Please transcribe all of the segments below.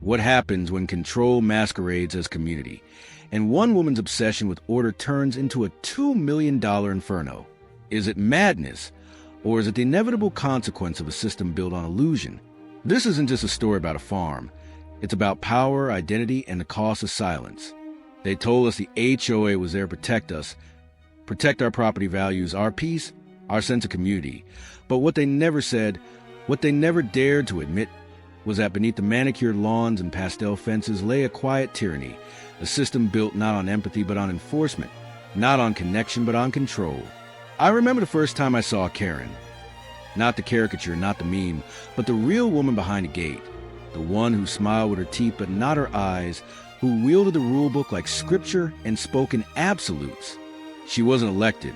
What happens when control masquerades as community, and one woman's obsession with order turns into a $2 million inferno? Is it madness, or is it the inevitable consequence of a system built on illusion? This isn't just a story about a farm. It's about power, identity, and the cost of silence. They told us the HOA was there to protect us, protect our property values, our peace, our sense of community. But what they never said, what they never dared to admit, was that beneath the manicured lawns and pastel fences lay a quiet tyranny, a system built not on empathy but on enforcement, not on connection but on control. I remember the first time I saw Karen. Not the caricature, not the meme, but the real woman behind the gate. The one who smiled with her teeth but not her eyes, who wielded the rule book like scripture and spoke in absolutes. She wasn't elected.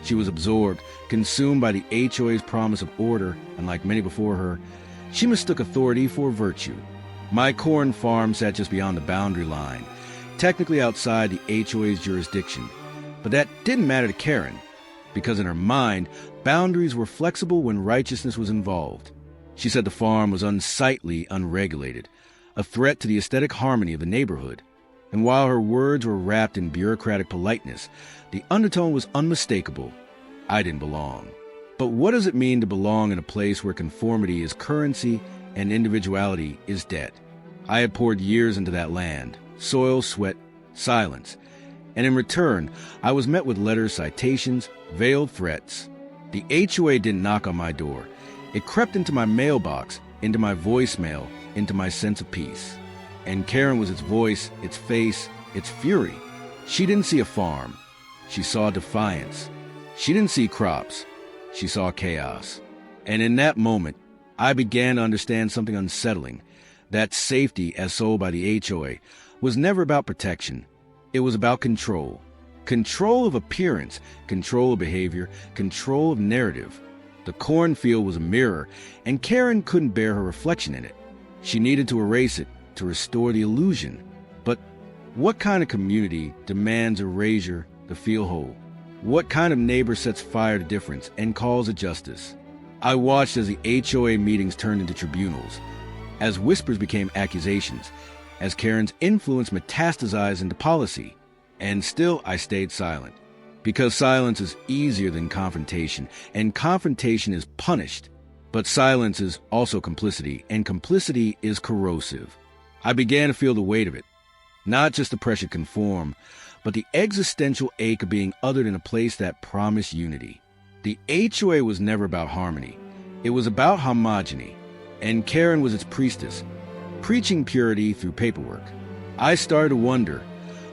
She was absorbed, consumed by the HOA's promise of order, and like many before her, she mistook authority for virtue. My corn farm sat just beyond the boundary line, technically outside the HOA's jurisdiction. But that didn't matter to Karen, because in her mind, boundaries were flexible when righteousness was involved. She said the farm was unsightly, unregulated, a threat to the aesthetic harmony of the neighborhood. And while her words were wrapped in bureaucratic politeness, the undertone was unmistakable. I didn't belong. But what does it mean to belong in a place where conformity is currency and individuality is debt? I had poured years into that land, soil, sweat, silence. And in return, I was met with letters, citations, veiled threats. The HOA didn't knock on my door. It crept into my mailbox, into my voicemail, into my sense of peace. And Karen was its voice, its face, its fury. She didn't see a farm. She saw defiance. She didn't see crops. She saw chaos. And in that moment, I began to understand something unsettling. That safety, as sold by the HOA, was never about protection. It was about control. Control of appearance, control of behavior, control of narrative. The cornfield was a mirror, and Karen couldn't bear her reflection in it. She needed to erase it, to restore the illusion. But what kind of community demands erasure to feel whole? What kind of neighbor sets fire to difference and calls it justice? I watched as the HOA meetings turned into tribunals, as whispers became accusations, as Karen's influence metastasized into policy. And still I stayed silent, because silence is easier than confrontation, and confrontation is punished. But silence is also complicity, and complicity is corrosive. I began to feel the weight of it, not just the pressure to conform, but the existential ache of being othered in a place that promised unity. The HOA was never about harmony. It was about homogeny, and Karen was its priestess, preaching purity through paperwork. I started to wonder,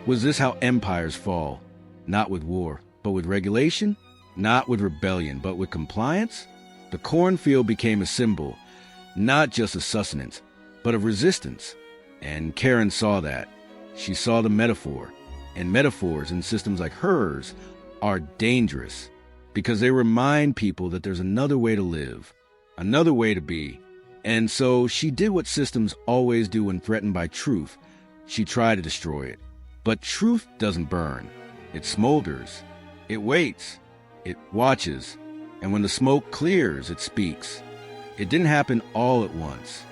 was this how empires fall? Not with war, but with regulation? Not with rebellion, but with compliance? The cornfield became a symbol, not just of sustenance, but of resistance. And Karen saw that. She saw the metaphor. And metaphors in systems like hers are dangerous because they remind people that there's another way to live, another way to be. And so she did what systems always do when threatened by truth. She tried to destroy it. But truth doesn't burn. It smolders. It waits. It watches. And when the smoke clears, it speaks. It didn't happen all at once.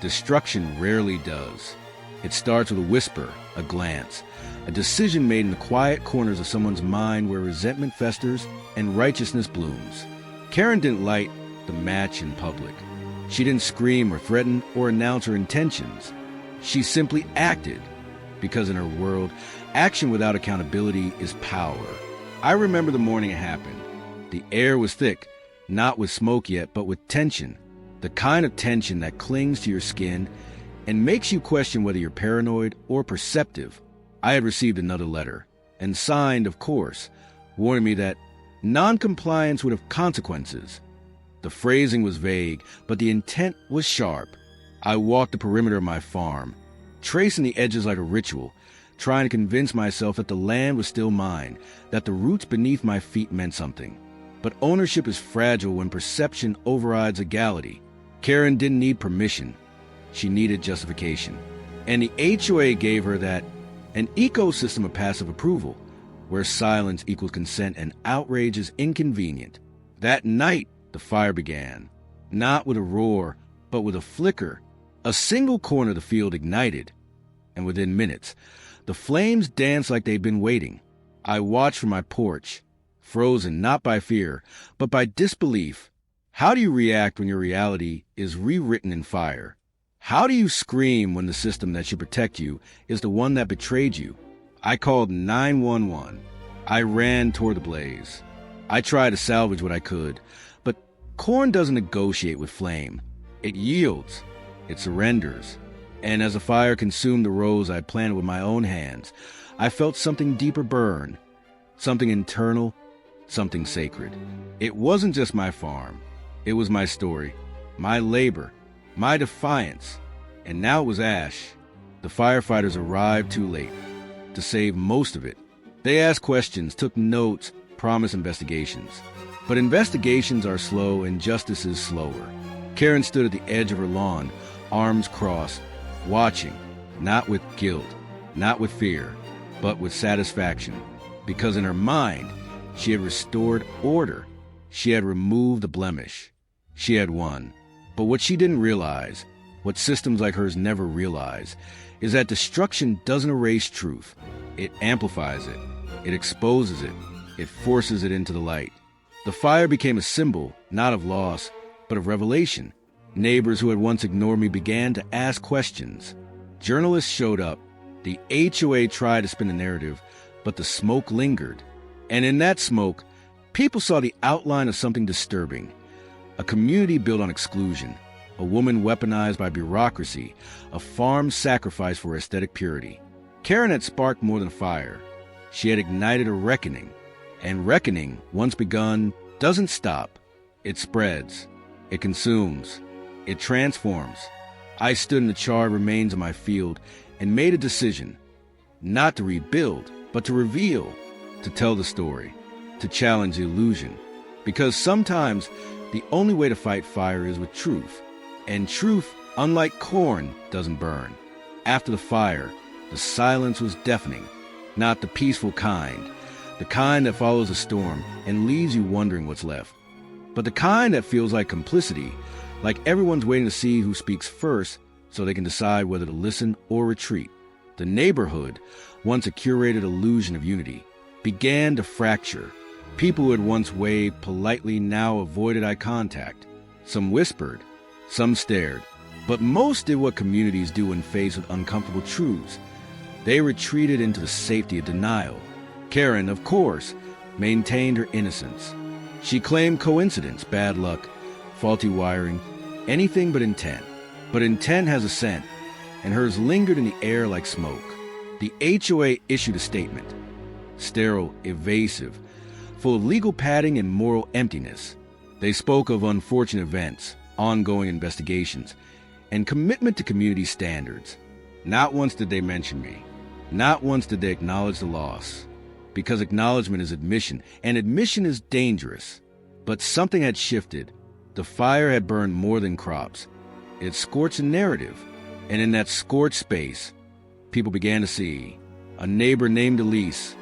Destruction rarely does. It starts with a whisper, a glance, a decision made in the quiet corners of someone's mind where resentment festers and righteousness blooms. Karen didn't light the match in public. She didn't scream or threaten or announce her intentions. She simply acted, because in her world, action without accountability is power. I remember the morning it happened. The air was thick, not with smoke yet, but with tension. The kind of tension that clings to your skin and makes you question whether you're paranoid or perceptive. I had received another letter, and signed, of course, warning me that non-compliance would have consequences. The phrasing was vague, but the intent was sharp. I walked the perimeter of my farm, tracing the edges like a ritual, trying to convince myself that the land was still mine, that the roots beneath my feet meant something. But ownership is fragile when perception overrides legality. Karen didn't need permission. She needed justification. And the HOA gave her that, an ecosystem of passive approval, where silence equals consent and outrage is inconvenient. That night, the fire began, not with a roar, but with a flicker, A single corner of the field ignited, and within minutes, the flames danced like they'd been waiting. I watched from my porch, frozen not by fear, but by disbelief. How do you react when your reality is rewritten in fire? How do you scream when the system that should protect you is the one that betrayed you? I called 911. I ran toward the blaze. I tried to salvage what I could, but corn doesn't negotiate with flame. It yields. It surrenders. And as the fire consumed the rows I planted with my own hands, I felt something deeper burn, something internal, something sacred. It wasn't just my farm. It was my story, my labor, my defiance. And now it was ash. The firefighters arrived too late to save most of it. They asked questions, took notes, promised investigations. But investigations are slow and justice is slower. Karen stood at the edge of her lawn, arms crossed, watching, not with guilt, not with fear, but with satisfaction. Because in her mind, she had restored order. She had removed the blemish. She had won. But what she didn't realize, what systems like hers never realize, is that destruction doesn't erase truth. It amplifies it. It exposes it. It forces it into the light. The fire became a symbol, not of loss, but of revelation. Neighbors who had once ignored me began to ask questions. Journalists showed up. The HOA tried to spin the narrative, but the smoke lingered. And in that smoke, people saw the outline of something disturbing. A community built on exclusion, a woman weaponized by bureaucracy, a farm sacrificed for aesthetic purity. Karen had sparked more than fire. She had ignited a reckoning. And reckoning, once begun, doesn't stop. It spreads. It consumes. It transforms. I stood in the charred remains of my field and made a decision, not to rebuild, but to reveal, to tell the story, to challenge the illusion. Because sometimes the only way to fight fire is with truth. And truth, unlike corn, doesn't burn. After the fire, the silence was deafening, not the peaceful kind, the kind that follows a storm and leaves you wondering what's left, but the kind that feels like complicity, like everyone's waiting to see who speaks first so they can decide whether to listen or retreat. The neighborhood, once a curated illusion of unity, began to fracture. People who had once waved politely now avoided eye contact. Some whispered, some stared, but most did what communities do when faced with uncomfortable truths. They retreated into the safety of denial. Karen, of course, maintained her innocence. She claimed coincidence, bad luck, faulty wiring, anything but intent. But intent has a scent, and hers lingered in the air like smoke. The HOA issued a statement, sterile, evasive, full of legal padding and moral emptiness. They spoke of unfortunate events, ongoing investigations, and commitment to community standards. Not once did they mention me. Not once did they acknowledge the loss. Because acknowledgement is admission, and admission is dangerous. But something had shifted. The fire had burned more than crops. It scorched a narrative. And in that scorched space, people began to see. A neighbor named Elise,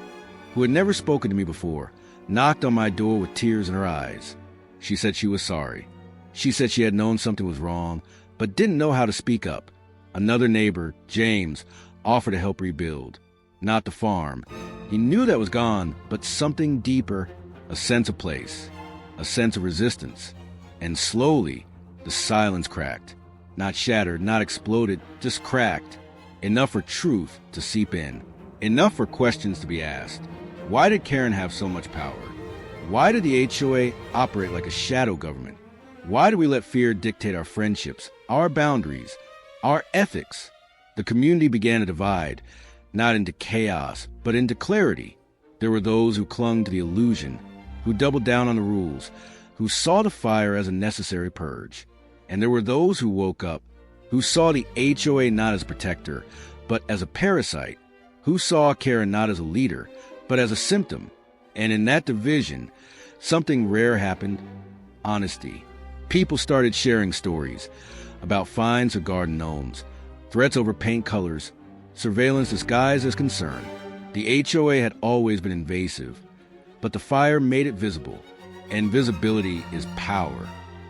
who had never spoken to me before, knocked on my door with tears in her eyes. She said she was sorry. She said she had known something was wrong, but didn't know how to speak up. Another neighbor, James, offered to help rebuild. Not the farm. He knew that was gone, but something deeper, a sense of place, a sense of resistance. And slowly, the silence cracked. Not shattered, not exploded, just cracked. Enough for truth to seep in. Enough for questions to be asked. Why did Karen have so much power? Why did the HOA operate like a shadow government? Why do we let fear dictate our friendships, our boundaries, our ethics? The community began to divide, not into chaos, but into clarity. There were those who clung to the illusion, who doubled down on the rules, who saw the fire as a necessary purge. And there were those who woke up, who saw the HOA not as a protector, but as a parasite, who saw Karen not as a leader, but as a symptom. And in that division, something rare happened: honesty. People started sharing stories about fines for garden gnomes, threats over paint colors, surveillance disguised as concern. The HOA had always been invasive, but the fire made it visible, and visibility is power.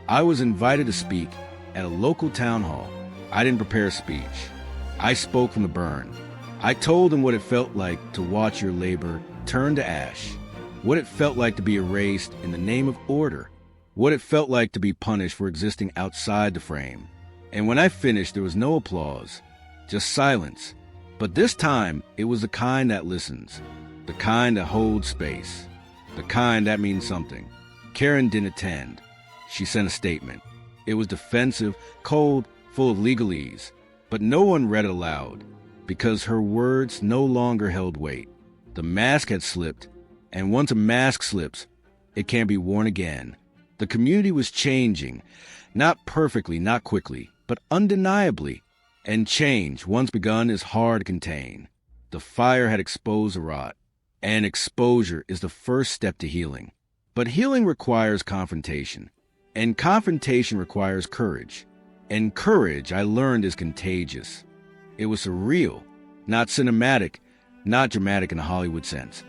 I was invited to speak at a local town hall. I didn't prepare a speech. I spoke from the burn. I told them what it felt like to watch your labor turn to ash, what it felt like to be erased in the name of order, what it felt like to be punished for existing outside the frame. And when I finished, there was no applause, just silence. But this time, it was the kind that listens, the kind that holds space, the kind that means something. Karen didn't attend. She sent a statement. It was defensive, cold, full of legalese, but no one read it aloud, because her words no longer held weight. The mask had slipped, and once a mask slips, it can't be worn again. The community was changing, not perfectly, not quickly, but undeniably. And change, once begun, is hard to contain. The fire had exposed a rot, and exposure is the first step to healing. But healing requires confrontation, and confrontation requires courage. And courage, I learned, is contagious. It was surreal, not cinematic, not dramatic in a Hollywood sense,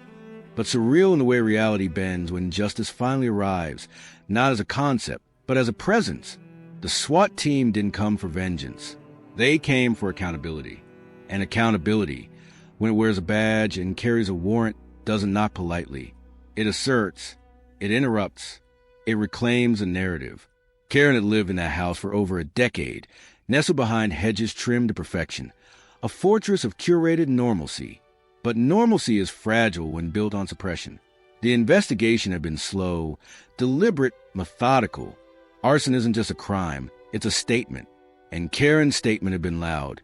but surreal in the way reality bends when justice finally arrives, not as a concept, but as a presence. The SWAT team didn't come for vengeance. They came for accountability. And accountability, when it wears a badge and carries a warrant, doesn't knock politely. It asserts, it interrupts, it reclaims a narrative. Karen had lived in that house for over a decade, nestled behind hedges trimmed to perfection, a fortress of curated normalcy. But normalcy is fragile when built on suppression. The investigation had been slow, deliberate, methodical. Arson isn't just a crime, it's a statement. And Karen's statement had been loud,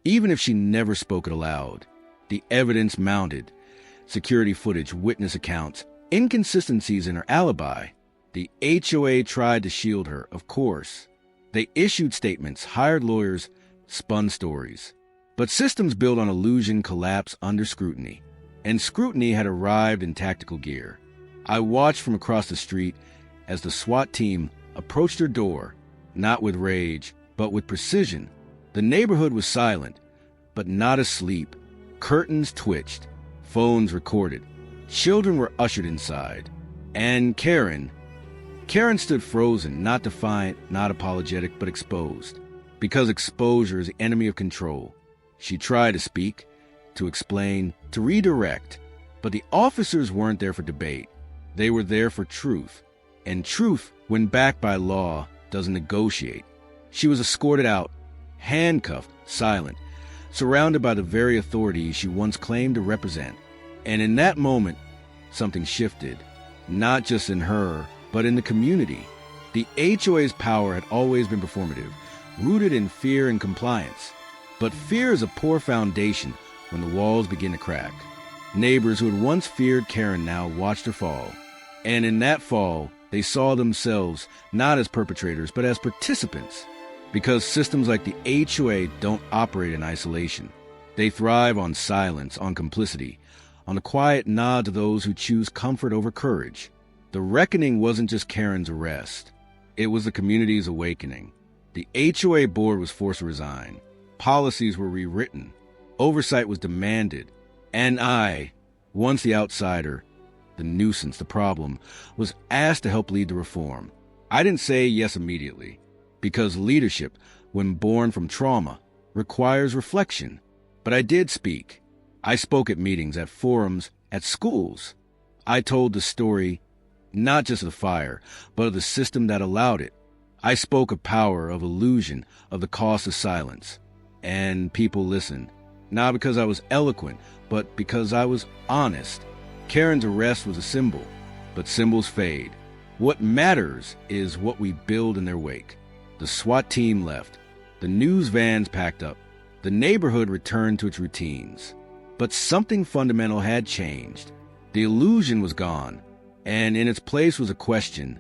even if she never spoke it aloud. The evidence mounted. Security footage, witness accounts, inconsistencies in her alibi. The HOA tried to shield her, of course. They issued statements, hired lawyers, spun stories. But systems built on illusion collapse under scrutiny. And scrutiny had arrived in tactical gear. I watched from across the street as the SWAT team approached her door, not with rage, but with precision. The neighborhood was silent, but not asleep. Curtains twitched, phones recorded. Children were ushered inside. And Karen stood frozen, not defiant, not apologetic, but exposed. Because exposure is the enemy of control. She tried to speak, to explain, to redirect. But the officers weren't there for debate. They were there for truth. And truth, when backed by law, doesn't negotiate. She was escorted out, handcuffed, silent, surrounded by the very authorities she once claimed to represent. And in that moment, something shifted, not just in her, but in the community. The HOA's power had always been performative, rooted in fear and compliance. But fear is a poor foundation when the walls begin to crack. Neighbors who had once feared Karen now watched her fall. And in that fall, they saw themselves not as perpetrators, but as participants. Because systems like the HOA don't operate in isolation. They thrive on silence, on complicity, on the quiet nod to those who choose comfort over courage. The reckoning wasn't just Karen's arrest. It was the community's awakening. The HOA board was forced to resign. Policies were rewritten. Oversight was demanded. And I, once the outsider, the nuisance, the problem, was asked to help lead the reform. I didn't say yes immediately. Because leadership, when born from trauma, requires reflection. But I did speak. I spoke at meetings, at forums, at schools. I told the story, not just of the fire, but of the system that allowed it. I spoke of power, of illusion, of the cost of silence. And people listened, not because I was eloquent, but because I was honest. Karen's arrest was a symbol, but symbols fade. What matters is what we build in their wake. The SWAT team left. The news vans packed up. The neighborhood returned to its routines. But something fundamental had changed. The illusion was gone, and in its place was a question.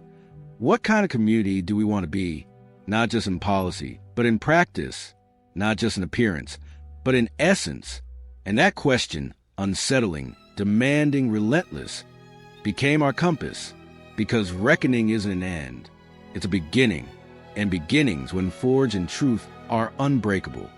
What kind of community do we want to be? Not just in policy, but in practice. Not just in appearance, but in essence. And that question, unsettling, demanding, relentless, became our compass. Because reckoning isn't an end. It's a beginning. And beginnings, when forged in truth, are unbreakable.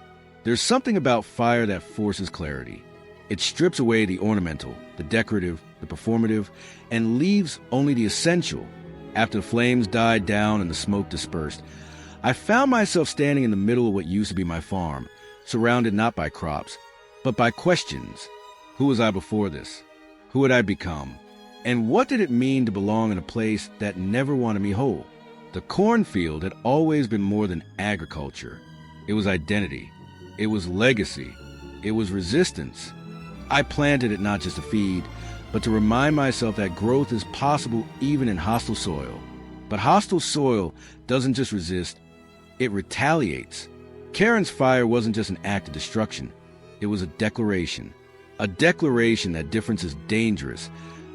There's something about fire that forces clarity. It strips away the ornamental, the decorative, the performative, and leaves only the essential. After the flames died down and the smoke dispersed, I found myself standing in the middle of what used to be my farm, surrounded not by crops, but by questions. Who was I before this? Who had I become? And what did it mean to belong in a place that never wanted me whole? The cornfield had always been more than agriculture. It was identity. It was legacy. It was resistance. I planted it not just to feed, but to remind myself that growth is possible even in hostile soil. But hostile soil doesn't just resist, it retaliates. Karen's fire wasn't just an act of destruction. It was a declaration that difference is dangerous,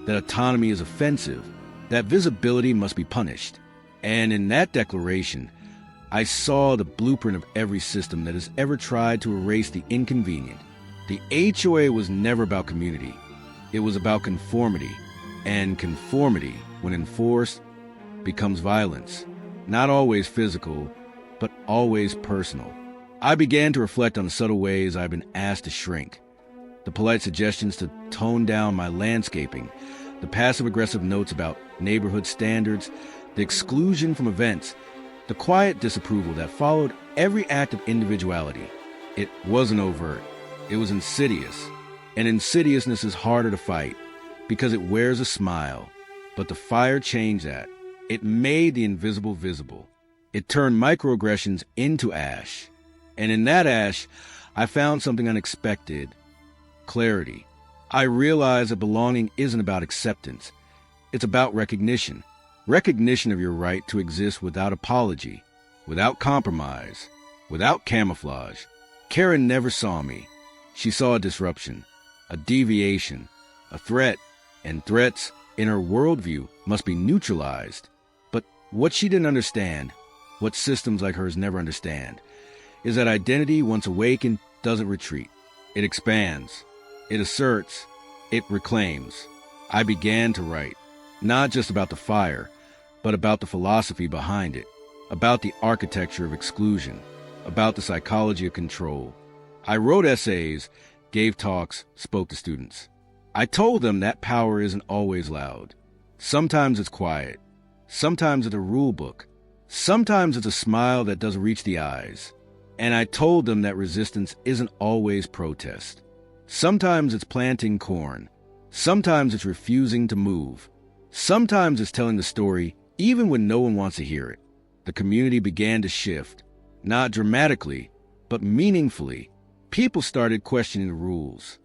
that autonomy is offensive, that visibility must be punished. And in that declaration, I saw the blueprint of every system that has ever tried to erase the inconvenient. The HOA was never about community. It was about conformity. And conformity, when enforced, becomes violence. Not always physical, but always personal. I began to reflect on the subtle ways I've been asked to shrink. The polite suggestions to tone down my landscaping, the passive-aggressive notes about neighborhood standards, the exclusion from events, the quiet disapproval that followed every act of individuality. It wasn't overt. It was insidious. And insidiousness is harder to fight because it wears a smile. But the fire changed that. It made the invisible visible. It turned microaggressions into ash. And in that ash, I found something unexpected: clarity. I realized that belonging isn't about acceptance. It's about recognition. Recognition of your right to exist without apology, without compromise, without camouflage. Karen never saw me. She saw a disruption, a deviation, a threat, and threats in her worldview must be neutralized. But what she didn't understand, what systems like hers never understand, is that identity, once awakened, doesn't retreat. It expands. It asserts. It reclaims. I began to write, not just about the fire, but about the philosophy behind it, about the architecture of exclusion, about the psychology of control. I wrote essays, gave talks, spoke to students. I told them that power isn't always loud. Sometimes it's quiet. Sometimes it's a rule book. Sometimes it's a smile that doesn't reach the eyes. And I told them that resistance isn't always protest. Sometimes it's planting corn. Sometimes it's refusing to move. Sometimes it's telling the story even when no one wants to hear it. The community began to shift, not dramatically, but meaningfully. People started questioning the rules,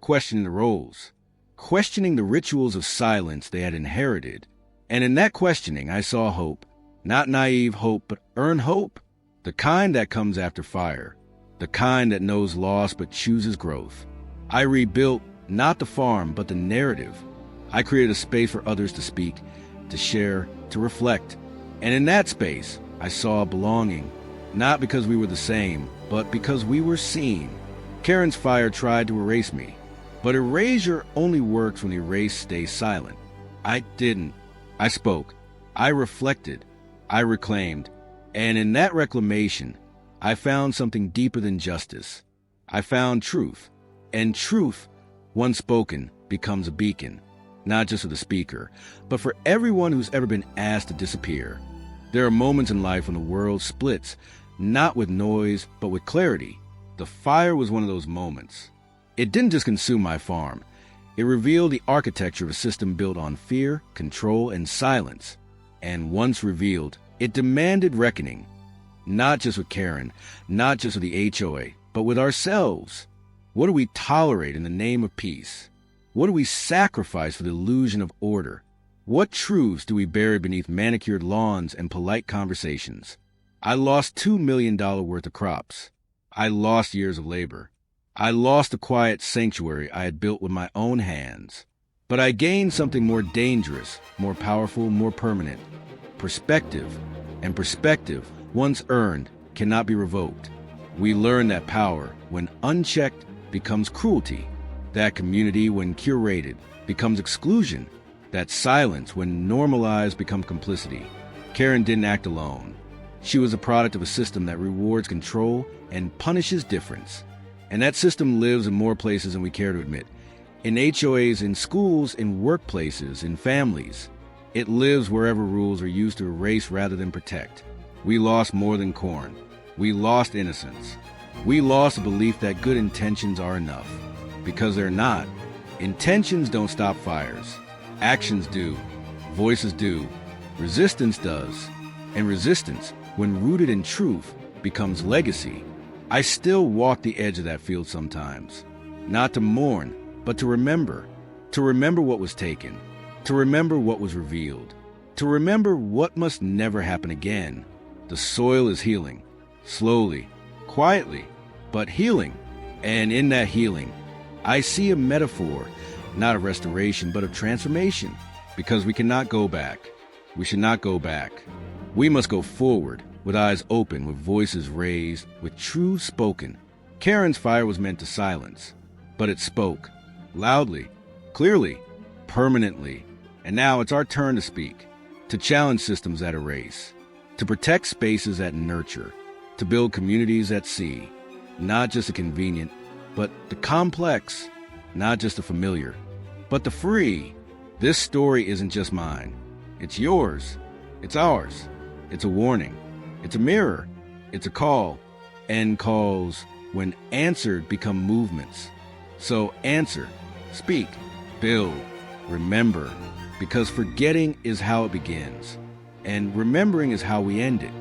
questioning the roles, questioning the rituals of silence they had inherited. And in that questioning, I saw hope. Not naive hope, but earned hope. The kind that comes after fire. The kind that knows loss but chooses growth. I rebuilt not the farm, but the narrative. I created a space for others to speak, to share, to reflect. And in that space, I saw belonging, not because we were the same, but because we were seen. Karen's fire tried to erase me, but erasure only works when the erase stays silent. I didn't. I spoke. I reflected. I reclaimed. And in that reclamation, I found something deeper than justice. I found truth. And truth, once spoken, becomes a beacon, not just for the speaker, but for everyone who's ever been asked to disappear. There are moments in life when the world splits, not with noise, but with clarity. The fire was one of those moments. It didn't just consume my farm. It revealed the architecture of a system built on fear, control, and silence. And once revealed, it demanded reckoning, not just with Karen, not just with the HOA, but with ourselves. What do we tolerate in the name of peace? What do we sacrifice for the illusion of order? What truths do we bury beneath manicured lawns and polite conversations? I lost $2 million worth of crops. I lost years of labor. I lost the quiet sanctuary I had built with my own hands. But I gained something more dangerous, more powerful, more permanent. Perspective. And perspective, once earned, cannot be revoked. We learn that power, when unchecked, becomes cruelty. That community, when curated, becomes exclusion. That silence, when normalized, becomes complicity. Karen didn't act alone. She was a product of a system that rewards control and punishes difference. And that system lives in more places than we care to admit. In HOAs, in schools, in workplaces, in families. It lives wherever rules are used to erase rather than protect. We lost more than corn. We lost innocence. We lost a belief that good intentions are enough. Because they're not. Intentions don't stop fires. Actions do. Voices do. Resistance does. And resistance, when rooted in truth, becomes legacy. I still walk the edge of that field sometimes. Not to mourn, but to remember. To remember what was taken. To remember what was revealed. To remember what must never happen again. The soil is healing. Slowly. Quietly. But healing. And in that healing, I see a metaphor, not of restoration, but of transformation. Because we cannot go back. We should not go back. We must go forward, with eyes open, with voices raised, with truth spoken. Karen's fire was meant to silence, but it spoke. Loudly, clearly, permanently. And now it's our turn to speak. To challenge systems that erase. To protect spaces that nurture. To build communities that see. Not just the convenient, but the complex. Not just the familiar, but the free. This story isn't just mine. It's yours. It's ours. It's a warning. It's a mirror. It's a call. And calls, when answered, become movements. So answer, speak, build, remember. Because forgetting is how it begins. And remembering is how we end it.